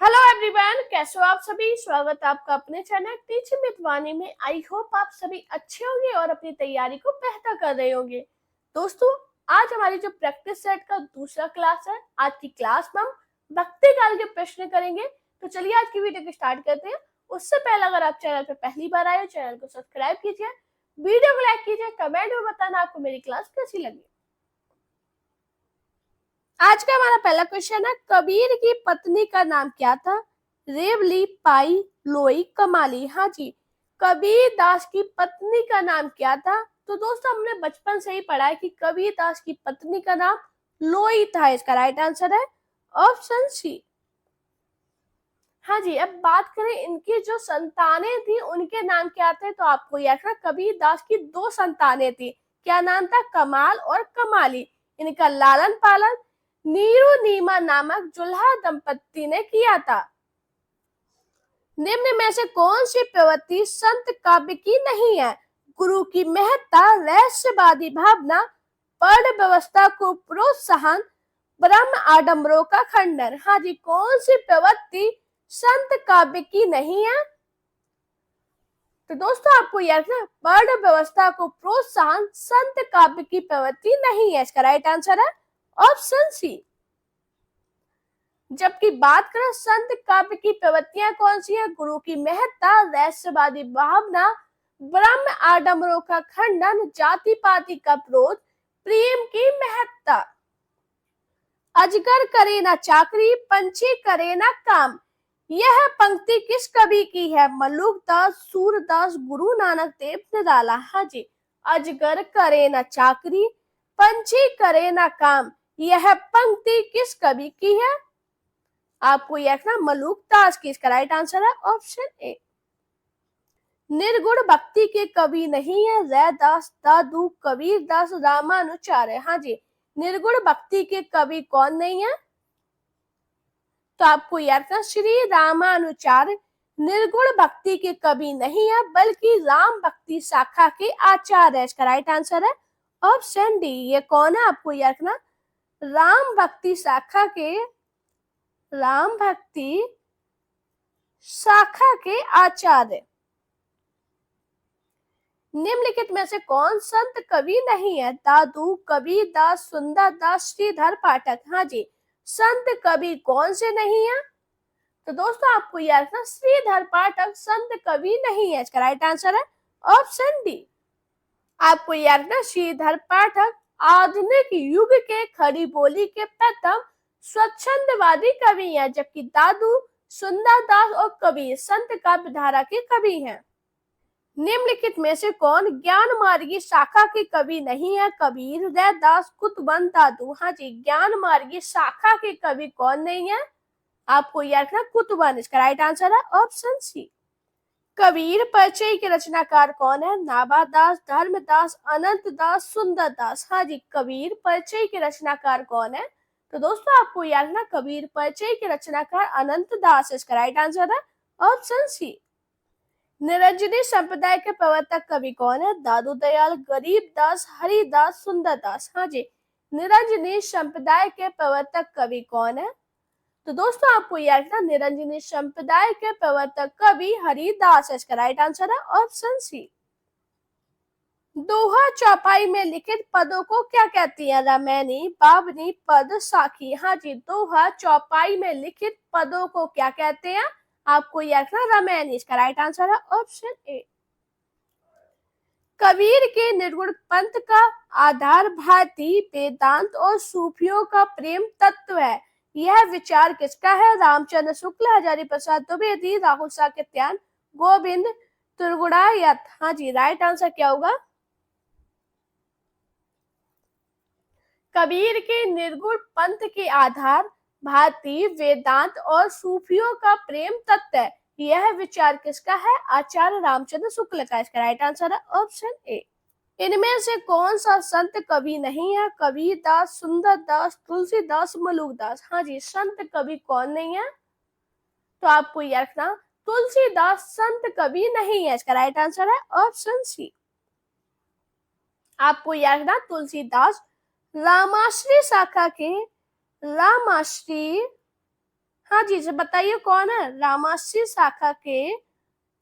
Hello everyone, कैसे हो आप सभी। स्वागत है आपका अपने चैनल टीचिंग विद वाणी में। आई होप आप सभी अच्छे होंगे और अपनी तैयारी को बेहतर कर रहे होंगे। दोस्तों, आज हमारी जो प्रैक्टिस सेट का दूसरा क्लास है, आज की क्लास में हम भक्ति काल के प्रश्न करेंगे। तो चलिए आज की वीडियो को स्टार्ट करते हैं। उससे पहले अगर आप चैनल पर पहली बार आए हो, चैनल को सब्सक्राइब कीजिए, वीडियो को लाइक कीजिए, कमेंट में बताना आपको मेरी क्लास कैसी लगी। आज का हमारा पहला क्वेश्चन है, कबीर की पत्नी का नाम क्या था। रेवली, पाई, लोई, कमाली। हाँ जी, कबीर दास की पत्नी का नाम क्या था। तो दोस्तों, हमने बचपन से ही पढ़ा है कि कबीर दास की पत्नी का नाम लोई था। इसका राइट आंसर है ऑप्शन सी। हाँ जी, अब बात करें इनकी जो संतानें थी उनके नाम क्या थे। तो आपको याद रखना, कबीर दास की दो संतानें थी। क्या नाम था, कमाल और कमाली। इनका लालन पालन नीरू नीमा नामक जुल्हा दंपति ने किया था। निम्न में से कौन सी प्रवृत्ति संत काव्य की नहीं है। गुरु की महत्ता, रहस्यवादी भावना, पर्ण व्यवस्था को प्रोत्साहन, ब्रह्म आडम्बरों का खंडन। हाँ जी, कौन सी प्रवृत्ति संत काव्य की नहीं है। तो दोस्तों, आपको याद रखना, वर्ण व्यवस्था को प्रोत्साहन संत काव्य की प्रवृत्ति नहीं है। इसका राइट आंसर है ऑप्शन सी। जबकि बात करें संत काव्य की प्रवृत्तियां कौन सी है, गुरु की महत्ता, रहस्यवादी भावना, ब्रह्म आडम्बरों का खंडन, जाति पाति का विरोध, प्रेम की महत्ता। अजगर करे ना चाकरी, पंछी करे ना काम। यह पंक्ति किस कवि की है। मलुकदास, सूरदास, गुरु नानक देव, निराला। हाँ जी, अजगर करे ना चाकरी, पंछी करे ना काम, यह पंक्ति किस कवि की है। आपको यह रखना, मलुकदास की। इसका राइट आंसर है ऑप्शन ए। निर्गुण भक्ति के कवि नहीं है। रैदास, दादू, कबीर दास, रामानुचार्य। हाँ जी, निर्गुण भक्ति के कवि कौन नहीं है। तो आपको याद रखना, श्री रामानुचार्य निर्गुण भक्ति के कवि नहीं है, बल्कि राम भक्ति शाखा के आचार्य है। इसका राइट आंसर है ऑप्शन डी। ये कौन है, आपको याद रखना, राम भक्ति शाखा के, राम भक्ति शाखा के आचार्य। निम्नलिखित में से कौन संत कवि नहीं है। दादू, कबीर दास, सुंदर दास, श्रीधर पाठक। हाँ जी, संत कवि कौन से नहीं है। तो दोस्तों, आपको याद रखना, श्रीधर पाठक संत कवि नहीं है। इसका राइट आंसर है ऑप्शन डी। आपको याद रखना, श्रीधर पाठक आधुनिक युग के खड़ी बोली के प्रथम स्वच्छंदवादी कवि हैं, जबकि दादू, सुंदरदास और कबीर संत काव्य धारा के कवि हैं। निम्नलिखित में से कौन ज्ञान मार्गी शाखा के कवि नहीं है। कबीर, रैदास, कुतुबन, दादू। हाँ जी, ज्ञान मार्गी शाखा के कवि कौन नहीं है। आपको याद रखना, कुतुबन। इसका राइट आंसर है ऑप्शन सी। कबीर परिचय के रचनाकार कौन है। नाभादास, धर्मदास, अनंत दास, सुंदर दास। हाँ जी, कबीर परिचय के रचनाकार कौन है। तो दोस्तों, आपको याद रखना, कबीर परिचय के रचनाकार अनंत दास। इसका राइट आंसर है ऑप्शन सी। निरंजनी संप्रदाय के प्रवर्तक कवि कौन है। दादू दयाल, गरीब दास, हरिदास, सुंदर दास। हाँ जी, निरंजनी संप्रदाय के प्रवर्तक कवि कौन है। तो दोस्तों, आपको याद रखना, निरंजनी संप्रदाय के प्रवर्तक कवि हरिदास है। इसका राइट आंसर है ऑप्शन सी। दोहा चौपाई में लिखित पदों को क्या कहती है। रमैनी, बावनी, पद, साखी। हाँ जी, दोहा चौपाई में लिखित पदों को क्या कहते हैं। आपको याद रखना, रमैनी। इसका राइट आंसर है ऑप्शन ए। कबीर के निर्गुण पंथ का आधार भारतीय वेदांत और सूफियों का प्रेम तत्व है। यह विचार किसका है। रामचंद्र शुक्ल, हजारी प्रसाद द्विवेदी, राहुल साकेत्यान, गोविंद तुर्गुड़ायत। हाँ जी, राइट आंसर क्या होगा। कबीर के निर्गुण पंथ के आधार भारतीय वेदांत और सूफियों का प्रेम तत्व है। यह विचार किसका है। आचार्य रामचंद्र शुक्ल का। इसका राइट आंसर है ऑप्शन ए। इनमें से कौन सा संत कवि नहीं है। कबीर दास, सुंदर दास, तुलसीदास, मलुकदास। हाँ जी, संत कवि कौन नहीं है। तो आपको याद रखना, तुलसीदास संत कवि नहीं है। इसका राइट आंसर है ऑप्शन सी। आपको याद रखना, तुलसीदास रामाश्री शाखा के, रामाश्री, हाँ जी, इसे बताइए कौन है? रामश्री शाखा के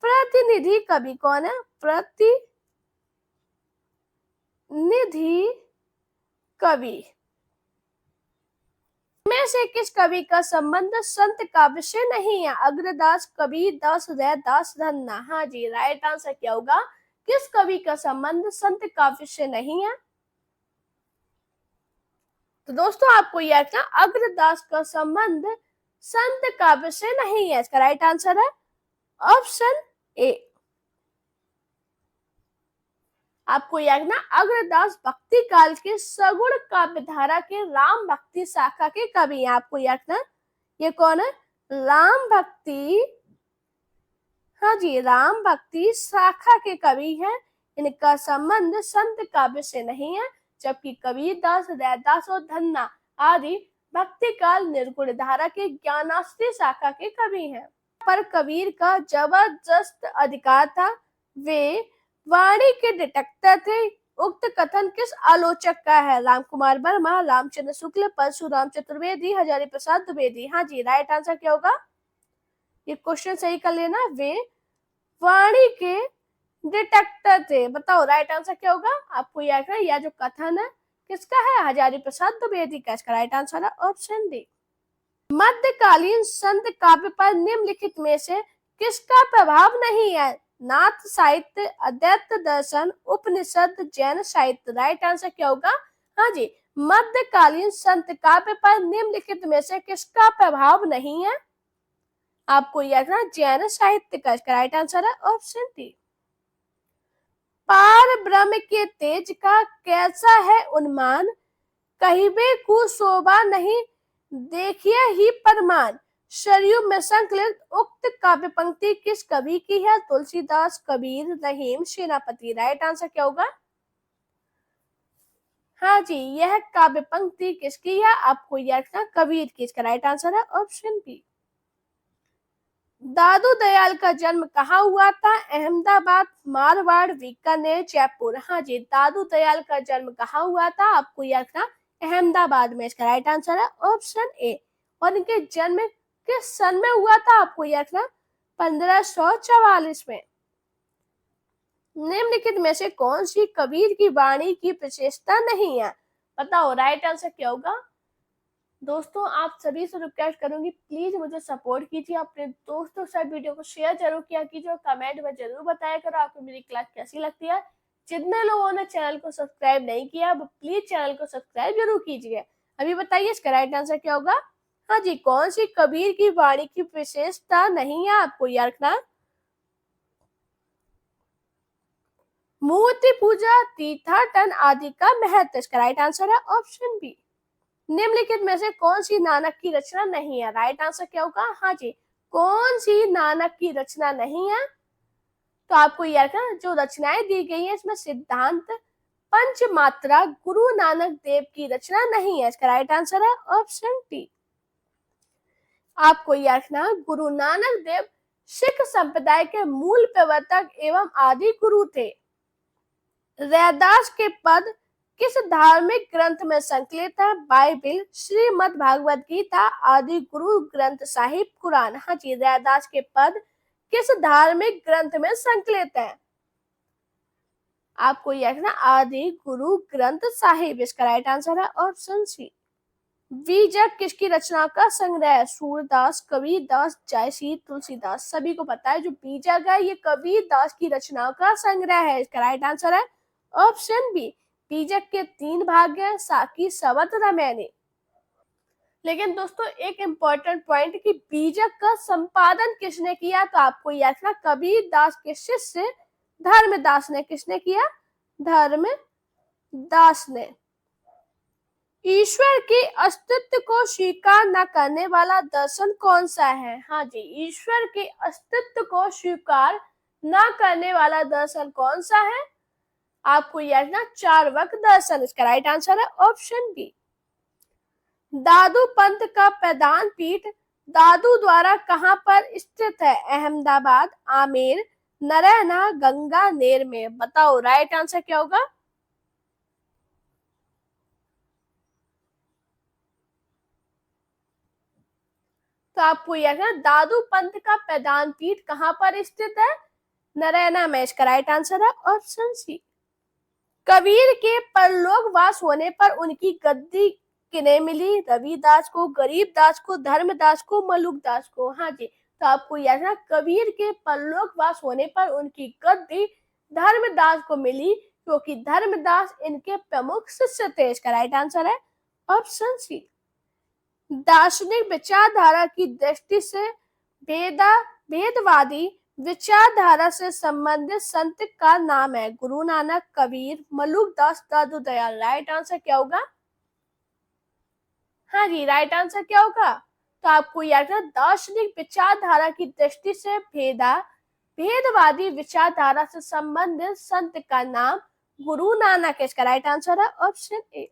प्रतिनिधि कवि कौन है? प्रतिनिधि कवि में से किस कवि का संबंध संत काव्य से नहीं है? अग्रदास, कबीर दास, रैदास, धन्ना। हाँ जी, राइट आंसर क्या होगा? किस कवि का संबंध संत काव्य से नहीं है? तो दोस्तों आपको याद रखना, अग्रदास का संबंध संत काव्य से नहीं है। इसका राइट आंसर है ऑप्शन ए। आपको याद रखना, अग्रदास भक्ति काल के सगुण काव्य धारा के राम भक्ति शाखा के कवि हैं। आपको याद रखना, ये कौन है? राम भक्ति, हाँ जी, राम भक्ति शाखा के कवि हैं। इनका संबंध संत काव्य से नहीं है, जबकि कबीर दास, रैदास और धन्ना आदि भक्ति काल निर्गुण धारा के ज्ञानाश्रय शाखा के कवि हैं। पर कबीर का जबरदस्त अधिकार था, वे वाणी के डिटेक्टर थे। उक्त कथन किस आलोचक का है? राम कुमार वर्मा, रामचंद्र शुक्ल, परशुराम चतुर्वेदी, हजारी प्रसाद द्विवेदी। हाँ जी, राइट आंसर क्या होगा? ये क्वेश्चन सही कर लेना, वे वाणी के डिटेक्टर थे। बताओ राइट आंसर क्या होगा? आपको याद है, यह जो कथन है किसका है? हजारी प्रसाद द्विवेदी का। इसका राइट आंसर है ऑप्शन डी। मध्यकालीन संत काव्य पर निम्नलिखित में से किसका प्रभाव नहीं है? नाथ साहित्य, अद्वैत दर्शन, उपनिषद, जैन साहित्य। राइट आंसर क्या होगा? हाँ जी, मध्यकालीन संत काव्य पर निम्नलिखित में से किसका प्रभाव नहीं है? आपको याद रखना, जैन साहित्य का। इसका राइट आंसर है ऑप्शन डी। पार ब्रह्म के तेज का कैसा है उन्मान, कहिबे को शोभा नहीं देखिए ही परमान। सरयू में संकलित उक्त काव्य पंक्ति किस कवि की है? तुलसीदास, कबीर, रहीम, सेनापति। राइट आंसर क्या होगा? हाँ जी, यह काव्य पंक्ति किसकी है? आपको याद रखना, कबीर की। इसका राइट आंसर है ऑप्शन बी। दादू दयाल का जन्म कहाँ हुआ था? अहमदाबाद, मारवाड़, बीकानेर, जयपुर। हाँ जी, दादू दयाल का जन्म कहाँ हुआ था? आपको याद रखना, अहमदाबाद में। इसका राइट आंसर है ऑप्शन ए। और इनके जन्म किस सन में हुआ था? आपको याद रखना, 1544 में। निम्नलिखित में से कौन सी कबीर की वाणी की विशेषता नहीं है? बताओ राइट आंसर क्या होगा? दोस्तों आप सभी से रिक्वेस्ट करूंगी, प्लीज मुझे सपोर्ट कीजिए, अपने दोस्तों से वीडियो को शेयर जरूर किया कीजिए और कमेंट में जरूर बताया करो आपको मेरी क्लास कैसी लगती है। जितने लोगों ने चैनल को सब्सक्राइब नहीं किया वो प्लीज चैनल को सब्सक्राइब जरूर कीजिए। अभी बताइए इसका राइट आंसर क्या होगा? हाँ जी, कौन सी कबीर की वाणी की विशेषता नहीं है? आपको याद रखना, मूर्ति पूजा, तीर्थाटन आदि का महत्व। इसका राइट आंसर है ऑप्शन बी। निम्नलिखित में से कौन सी नानक की रचना नहीं है? राइट आंसर क्या होगा? हाँ जी, कौन सी नानक की रचना नहीं है? तो आपको यह रखना, जो रचनाएं दी गई है इसमें सिद्धांत, पंचमात्रा, गुरु नानक देव की रचना नहीं है। इसका राइट आंसर है ऑप्शन डी। आपको यह रखना, गुरु नानक देव सिख संप्रदाय के मूल प्रवर्तक एवं आदि गुरु थे। रैदास के पद किस धार्मिक ग्रंथ में संकलित है? बाइबिल, श्रीमद् भागवत गीता, आदि गुरु ग्रंथ साहिब, कुरान। हाँ जी, रैदास के पद किस धार्मिक ग्रंथ में संकलित है? आपको यह रखना, आदि गुरु ग्रंथ साहिब। इसका राइट आंसर है ऑप्शन सी। बीजक किसकी रचना का संग्रह है? सूरदास, कबीरदास, जयसी, तुलसीदास। सभी को पता है जो बीजक है ये कबीरदास की रचनाओं का संग्रह है। इसका राइट आंसर है ऑप्शन बी। बीजक के 3 भाग हैं, साकी, सवत, रामायणी। लेकिन दोस्तों एक इम्पोर्टेंट पॉइंट कि बीजक का संपादन किसने किया? तो आपको याद रखना, कबीरदास के शिष्य धर्मदास ने। किसने किया? धर्मदास ने। ईश्वर के अस्तित्व को स्वीकार न करने वाला दर्शन कौन सा है? हाँ जी, ईश्वर के अस्तित्व को स्वीकार न करने वाला दर्शन कौन सा है? आपको याद रखना, चार्वाक दर्शन। इसका राइट आंसर है ऑप्शन बी। दादू पंथ का प्रधान पीठ दादू द्वारा कहां पर स्थित है? अहमदाबाद, आमेर, नरैना, गंगानेर में। बताओ राइट आंसर क्या होगा? तो आपको यह कहना दादू पंथ का पैदान पीठ कहाँ पर स्थित है? नारायणा में इसका राइट आंसर है ऑप्शन सी। कबीर के परलोकवास होने पर उनकी गद्दी किन्हें मिली? रविदास को, गरीबदास को, धर्मदास को, मलुकदास को। हाँ जी, तो आपको याद है कबीर के परलोकवास होने पर उनकी गद्दी धर्मदास को मिली क्योंकि धर्मदास इनके प्रमुख शिष्य थे। इसका राइट आंसर है ऑप्शन सी। दार्शनिक विचारधारा की दृष्टि से भेदवादी विचारधारा से संबंधित संत का नाम है? गुरु नानक, कबीर, मलुकदास, दादू दयाल। राइट आंसर क्या होगा? हाँ जी, राइट आंसर क्या होगा? तो आपको याद है दार्शनिक विचारधारा की दृष्टि से भेदवादी विचारधारा से संबंधित संत का नाम गुरु नानक। इसका राइट आंसर है ऑप्शन ए।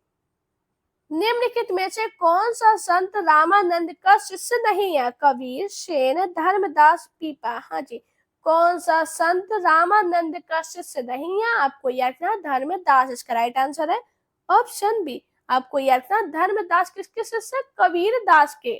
निम्नलिखित में से कौन सा संत रामानंद का शिष्य नहीं है? कबीर, सेन, धर्मदास, पीपा। हाँ जी, कौन सा संत रामानंद का शिष्य नहीं है? आपको याद रखना धर्मदास। इसका राइट आंसर है ऑप्शन बी। आपको याद रखना धर्मदास किसके शिष्य? कबीर दास के।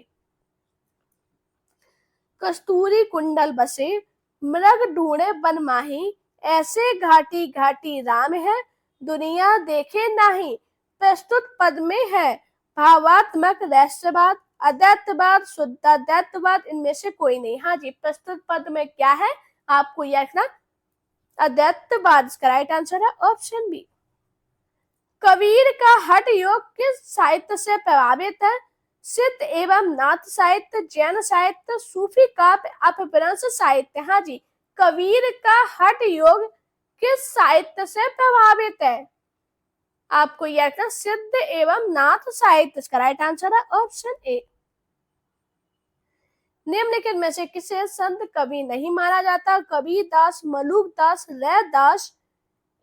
कस्तूरी कुंडल बसे मृग ढूंढे बन माही, ऐसे घाटी घाटी राम है दुनिया देखे नाही। प्रस्तुत पद में है भावात्मक रहस्यवाद, अद्वैतवाद, शुद्धाद्वैतवाद, इनमें से कोई नहीं। हाँ जी, प्रस्तुत पद में क्या है? आपको यह रखना अद्वैतवाद। इसका राइट आंसर है ऑप्शन बी। कबीर का हठ योग किस साहित्य से प्रभावित है? सिद्ध एवं नाथ साहित्य, जैन साहित्य, सूफी काव्य, अपभ्रंश साहित्य। हाँ जी, कबीर का हठ योग किस साहित्य से प्रभावित है? आपको यह रखना सिद्ध एवं नाथ साहित्य। इसका राइट आंसर है ऑप्शन ए। निम्नलिखित में से किसे संत कवि नहीं माना जाता? कबीर दास, मलुकदास, रैदास,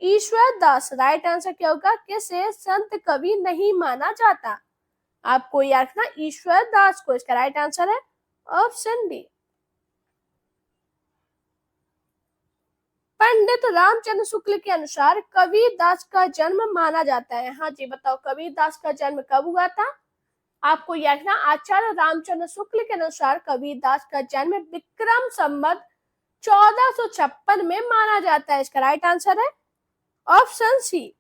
ईश्वर दास। राइट आंसर क्या होगा? किसे संत कवि नहीं माना जाता? आपको याद रखना ईश्वर दास को। इसका राइट आंसर है ऑप्शन बी। पंडित रामचंद्र शुक्ल के अनुसार कबीर दास का जन्म माना जाता है? हाँ जी, बताओ कबीर दास का जन्म कब हुआ था? आपको याद रखना आचार्य रामचंद्र शुक्ल के अनुसार कबीर दास का जन्म विक्रम संवत 1456 में माना जाता है। इसका राइट आंसर है ऑप्शन सी।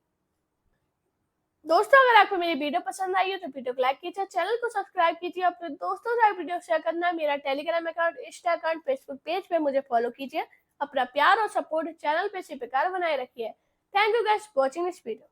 दोस्तों, अगर आपको मेरी वीडियो पसंद आई हो तो वीडियो को लाइक कीजिए, चैनल को सब्सक्राइब कीजिए, अपने दोस्तों से वीडियो शेयर करना। मेरा Telegram account, Insta account, Facebook page पे मुझे फॉलो कीजिए। अपना प्यार और सपोर्ट चैनल पे इसी प्रकार बनाए रखिए। Thank you guys for watching this video.